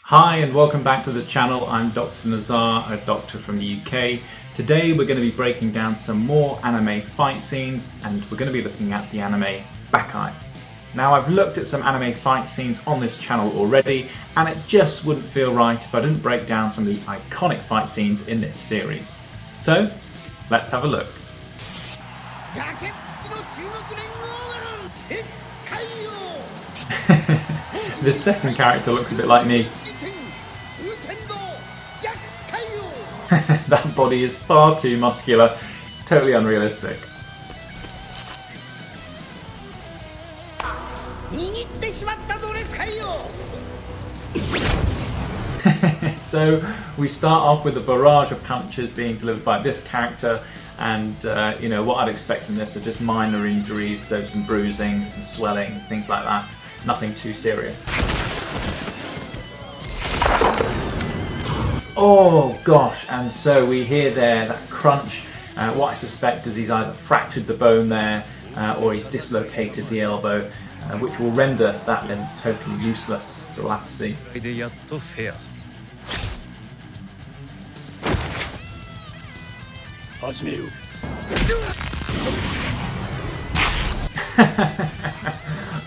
Hi and welcome back to the channel. I'm Dr. Nazar, a doctor from the UK. Today we're going to be breaking down some more anime fight scenes and we're going to be looking at the anime BAKI. Now I've looked at some anime fight scenes on this channel already and it just wouldn't feel right if I didn't break down some of the iconic fight scenes in this series. So let's have a look. This second character looks a bit like me. That body is far too muscular, totally unrealistic. So we start off with a barrage of punches being delivered by this character, and what I'd expect from this are just minor injuries, so some bruising, some swelling, things like that. Nothing too serious. Oh gosh, and so we hear there that crunch. What I suspect is he's either fractured the bone there or he's dislocated the elbow, which will render that limb totally useless. So we'll have to see.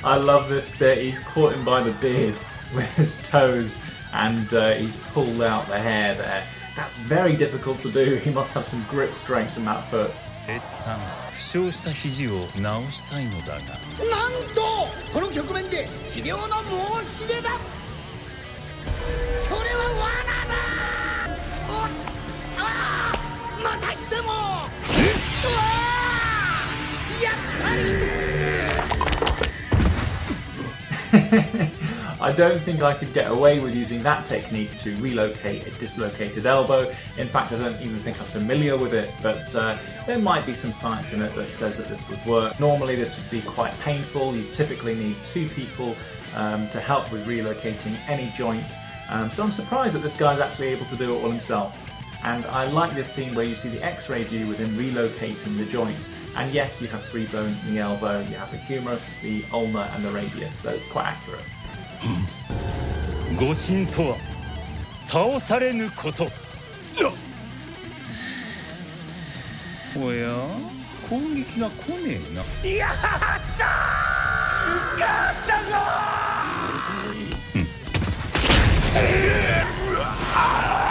I love this bit. He's caught him by the beard with his toes and he's pulled out the hair there. That's very difficult to do. He must have some grip strength in that foot. I don't think I could get away with using that technique to relocate a dislocated elbow. In fact, I don't even think I'm familiar with it, but there might be some science in it that says that this would work. Normally this would be quite painful. You typically need two people to help with relocating any joint. So I'm surprised that this guy's actually able to do it all himself. And I like this scene where you see the X-ray view with him relocating the joint. And yes, you have three bones in the elbow. You have the humerus, the ulna, and the radius, so it's quite accurate.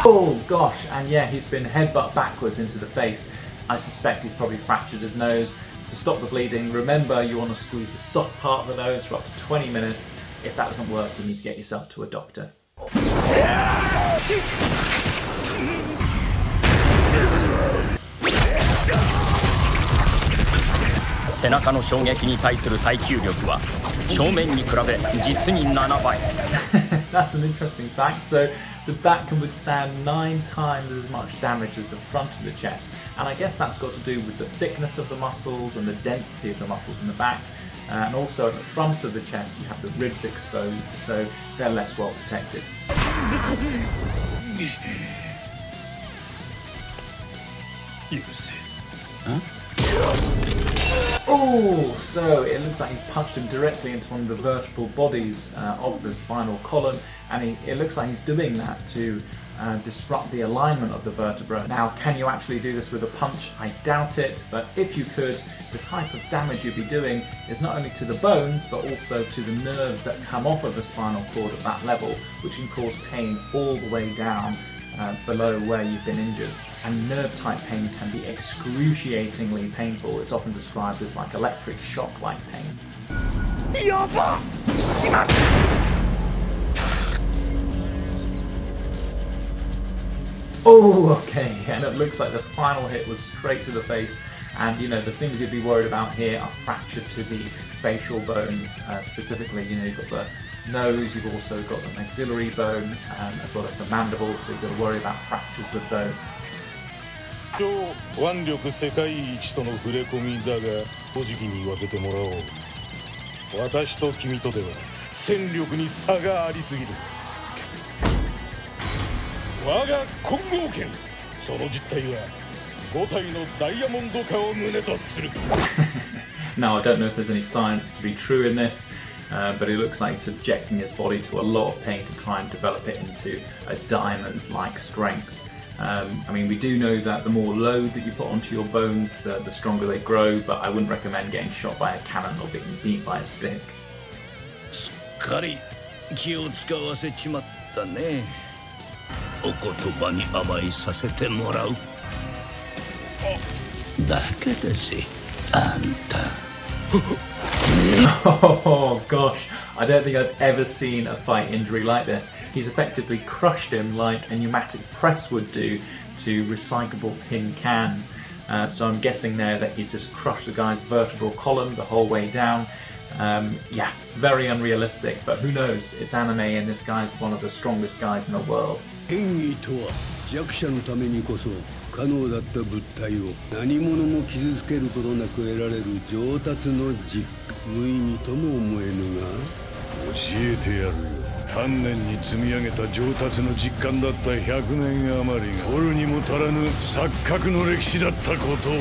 Oh gosh, and yeah, he's been headbutt backwards into the face. I suspect he's probably fractured his nose. To stop the bleeding, remember you want to squeeze the soft part of the nose for up to 20 minutes. If that doesn't work, you need to get yourself to a doctor. That's an interesting fact. So the back can withstand 9 times as much damage as the front of the chest, and I guess that's got to do with the thickness of the muscles and the density of the muscles in the back. And also at the front of the chest you have the ribs exposed, so they're less well protected. Oh, so it looks like he's punched him directly into one of the vertebral bodies of the spinal column, and it looks like he's doing that to disrupt the alignment of the vertebra. Now, can you actually do this with a punch? I doubt it, but if you could, the type of damage you'd be doing is not only to the bones, but also to the nerves that come off of the spinal cord at that level, which can cause pain all the way down below where you've been injured. And nerve-type pain can be excruciatingly painful. It's often described as like electric shock-like pain. Oh, okay, and it looks like the final hit was straight to the face, and the things you'd be worried about here are fractured to the facial bones. Specifically, you've got the nose, you've also got the maxillary bone, as well as the mandible, so you've got to worry about fractures with those. Now, I don't know if there's any science to be true in this, but it looks like he's subjecting his body to a lot of pain to try and develop it into a diamond-like strength. I mean, we do know that the more load that you put onto your bones, the stronger they grow, but I wouldn't recommend getting shot by a cannon or being beat by a stick. すっかり気を使わせちまったね。お言葉に甘えさせてもらう。だけだし、あんた。Oh gosh, I don't think I've ever seen a fight injury like this. He's effectively crushed him like a pneumatic press would do to recyclable tin cans. So I'm guessing there that he just crushed the guy's vertebral column the whole way down. Yeah, very unrealistic, but who knows? It's anime and this guy's one of the strongest guys in the world. 変異とは弱者のためにこそ可能だった物体を何者も傷つけることなく得られる上達の実無意味とも思えぬが教えてやるよ。丹念に積み上げた上達の実感だった100年余りが取るにも足らぬ錯覚の歴史だったことを。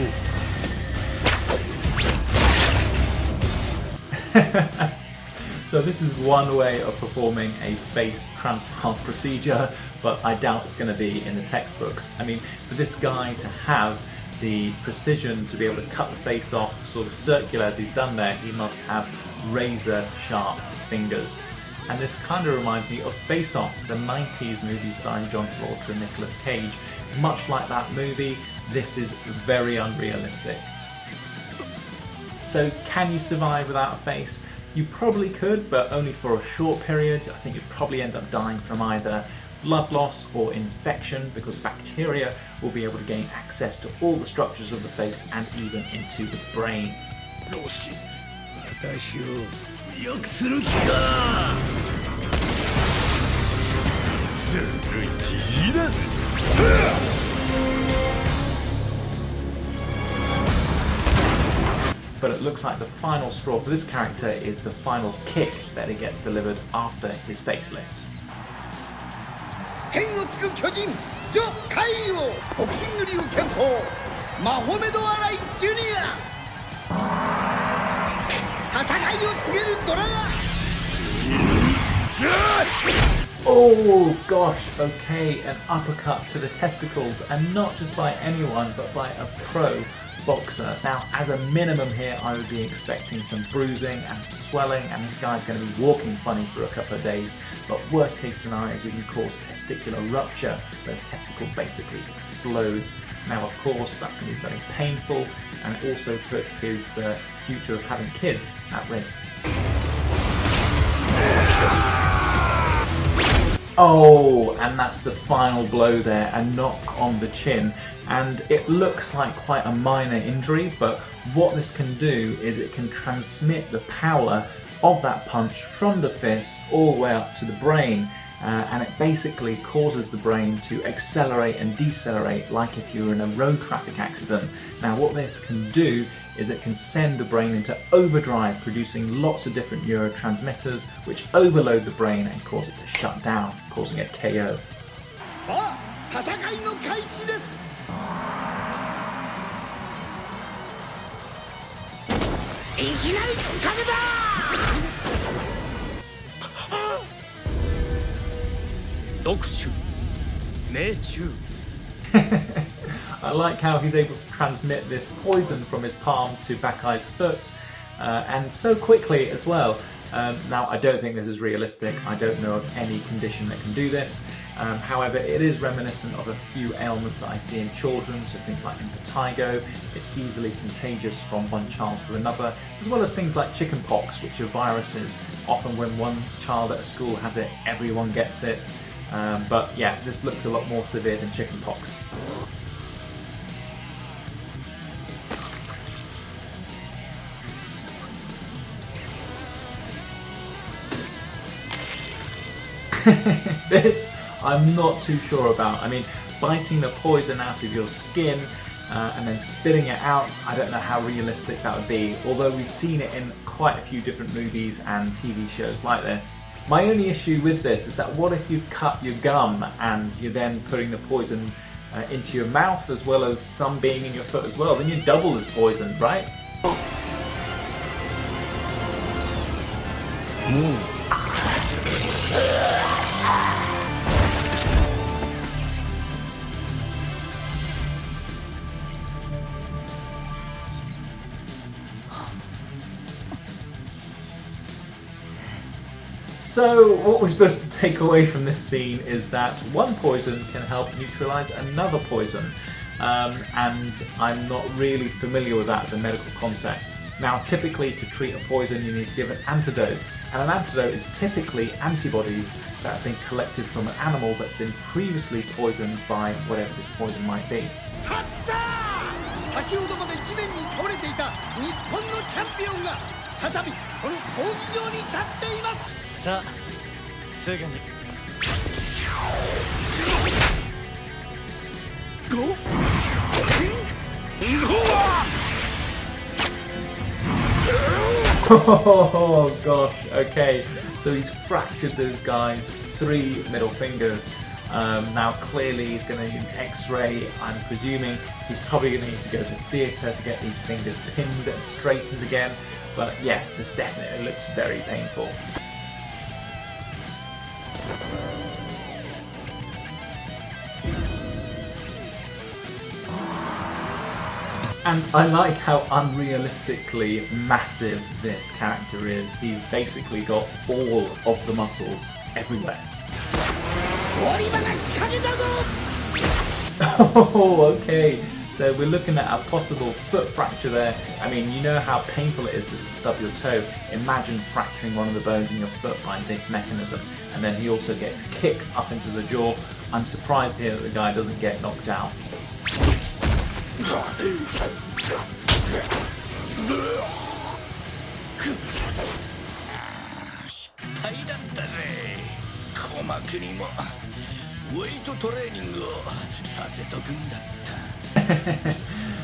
So this is one way of performing a face transplant procedure, but I doubt it's going to be in the textbooks. I mean, for this guy to have the precision to be able to cut the face off sort of circular as he's done there, he must have razor sharp fingers. And this kind of reminds me of Face Off, the 90s movie starring John Travolta and Nicolas Cage. Much like that movie, this is very unrealistic. So can you survive without a face? You probably could, but only for a short period. I think you'd probably end up dying from either blood loss or infection, because bacteria will be able to gain access to all the structures of the face and even into the brain. But it looks like the final straw for this character is the final kick that he gets delivered after his facelift. 剣をつく巨人ジョ・カイオボクシング流拳法マホメド・アライ・ジュニア戦いを告げるドラマ Oh gosh, okay, an uppercut to the testicles, and not just by anyone but by a pro boxer. Now, as a minimum here, I would be expecting some bruising and swelling, and this guy's going to be walking funny for a couple of days. But worst case scenario is you can cause testicular rupture. The testicle basically explodes. Now, of course, that's going to be very painful, and it also puts his future of having kids at risk. Oh, and that's the final blow there, a knock on the chin. And it looks like quite a minor injury, but what this can do is it can transmit the power of that punch from the fist all the way up to the brain. And it basically causes the brain to accelerate and decelerate like if you were in a road traffic accident. Now what this can do is it can send the brain into overdrive, producing lots of different neurotransmitters which overload the brain and cause it to shut down, causing a KO. さあ戦いの開始ですいきなりつかめだ I like how he's able to transmit this poison from his palm to BAKI's foot, and so quickly as well. Now, I don't think this is realistic. I don't know of any condition that can do this. However, it is reminiscent of a few ailments that I see in children, so things like impetigo. It's easily contagious from one child to another, as well as things like chickenpox, which are viruses. Often when one child at a school has it, everyone gets it. But yeah, this looks a lot more severe than chickenpox. This I'm not too sure about. I mean, biting the poison out of your skin and then spitting it out, I don't know how realistic that would be, although we've seen it in quite a few different movies and TV shows like this. My only issue with this is that what if you cut your gum and you're then putting the poison into your mouth as well as some being in your foot as well? Then you're double as poisoned, right? もう So what we're supposed to take away from this scene is that one poison can help neutralize another poison, and I'm not really familiar with that as a medical concept. Now typically to treat a poison you need to give an antidote, and an antidote is typically antibodies that have been collected from an animal that's been previously poisoned by whatever this poison might be. 勝った！先ほどまで地面に倒れていた日本のチャンピオンが再びこの闘技場に立っています。さあすぐにOh gosh, okay, so he's fractured this guy's 3 middle fingers. Now clearly he's going to need an x-ray. I'm presuming he's probably going to need to go to theatre to get these fingers pinned and straightened again. But yeah, this definitely looks very painful. And I like how unrealistically massive this character is. He's basically got all of the muscles everywhere. Oh, okay. So we're looking at a possible foot fracture there. I mean, you know how painful it is just to stub your toe. Imagine fracturing one of the bones in your foot by this mechanism. And then he also gets kicked up into the jaw. I'm surprised here that the guy doesn't get knocked out.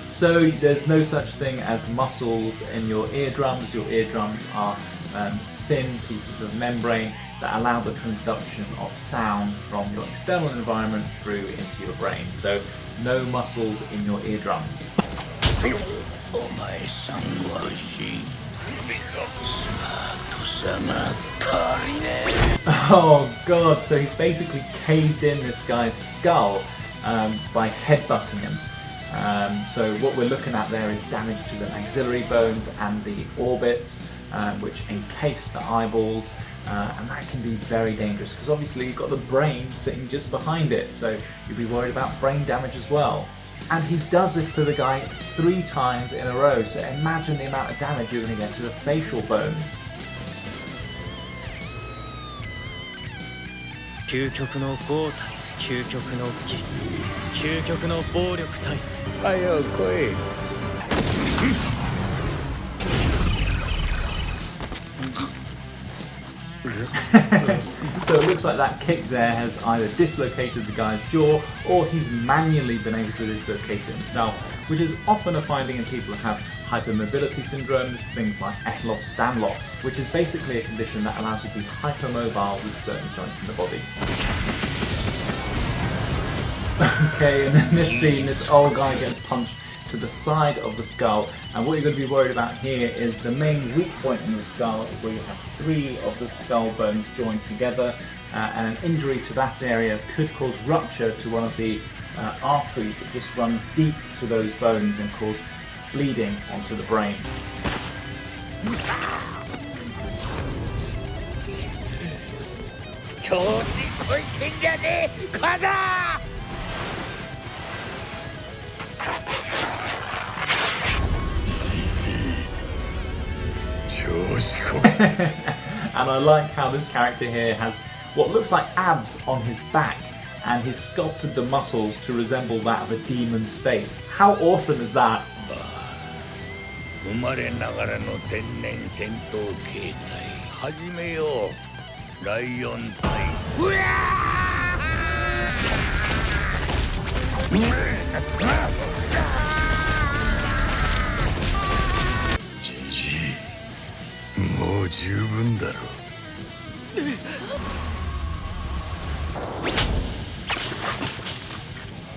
So there's no such thing as muscles in your eardrums. Your eardrums are thin pieces of membrane that allow the transduction of sound from your external environment through into your brain. So no muscles in your eardrums. Oh god, so he's basically caved in this guy's skull by headbutting him. So what we're looking at there is damage to the maxillary bones and the orbits, which encase the eyeballs, and that can be very dangerous because obviously you've got the brain sitting just behind it, so you'll be worried about brain damage as well. And he does this to the guy 3 times in a row, so imagine the amount of damage you're going to get to the facial bones. 究極の豪体、究極の義、究極の暴力体。はよ来い。So it looks like that kick there has either dislocated the guy's jaw or he's manually been able to dislocate it himself, which is often a finding in people who have hypermobility syndromes, things like Ehlers-Danlos, which is basically a condition that allows you to be hypermobile with certain joints in the body. Okay, and in this scene, this old guy gets punched to the side of the skull, and what you're going to be worried about here is the main weak point in the skull, where you have 3 of the skull bones joined together, and an injury to that area could cause rupture to one of the arteries that just runs deep to those bones and cause bleeding onto the brain. And I like how this character here has what looks like abs on his back, and he's sculpted the muscles to resemble that of a demon's face. How awesome is that? 生まれながらの天然戦闘形態始めようライオン隊うわじじいもう十分だろ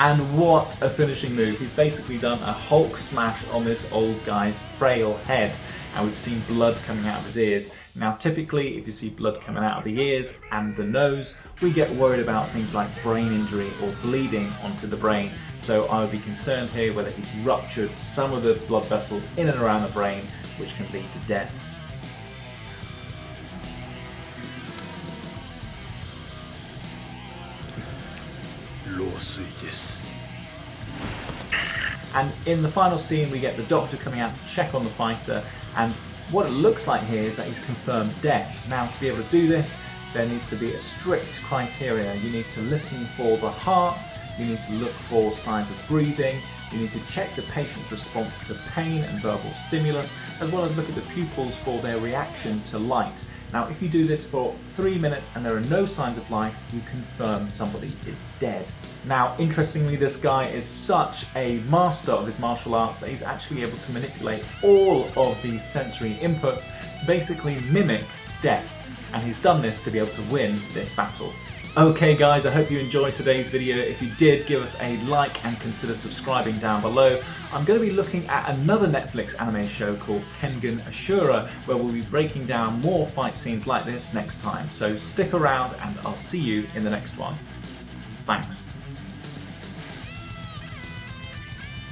And what a finishing move. He's basically done a Hulk smash on this old guy's frail head, and we've seen blood coming out of his ears. Now typically if you see blood coming out of the ears and the nose, we get worried about things like brain injury or bleeding onto the brain. So I would be concerned here whether he's ruptured some of the blood vessels in and around the brain, which can lead to death. And in the final scene we get the doctor coming out to check on the fighter, and what it looks like here is that he's confirmed death. Now to be able to do this, there needs to be a strict criteria. You need to listen for the heart, you need to look for signs of breathing, you need to check the patient's response to pain and verbal stimulus, as well as look at the pupils for their reaction to light. Now if you do this for 3 minutes and there are no signs of life, you confirm somebody is dead. Now interestingly, this guy is such a master of his martial arts that he's actually able to manipulate all of these sensory inputs to basically mimic death, and he's done this to be able to win this battle. Okay guys, I hope you enjoyed today's video. If you did, give us a like and consider subscribing down below. I'm going to be looking at another Netflix anime show called Kengan Ashura, where we'll be breaking down more fight scenes like this next time. So stick around and I'll see you in the next one. Thanks.